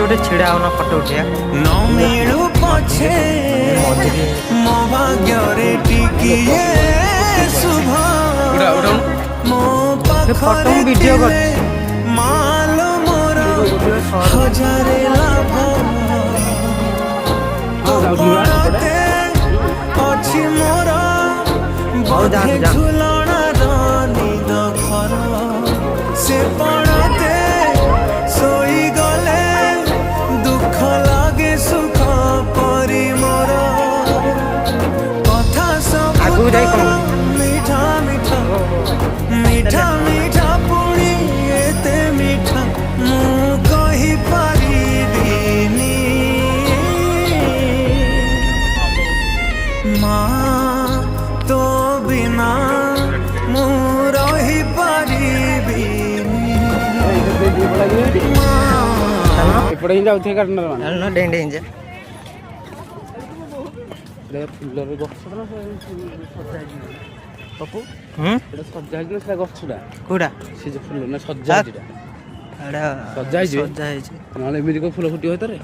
गोटे छिड़ा होना फोटो उठिया न मिलू पछे मो भाग्य रे टिकिए शुभ मो पाखरे वीडियो कर मालो मोर हजारे लाभ पड़ते अछि मोर बधे झुलना निद घर से पड़ते सोई गले दुख लागे सुख परी मोर कथा सब मीठा मीठा मीठा मीठा पुणी एते मीठा मु कहि पारिबिनी माँ तो बिना मु रही पारिबिनी एपटे ही जाउथे काटनर मान ना डेंडे इंजे फुलर गछडा पप्पू एटा सज्जा हिजो से गछडा कोडा से जे फुल ना सज्जा हिजो एडा सज्जा हिजो नाले एमिति को फुल फुटी होतरे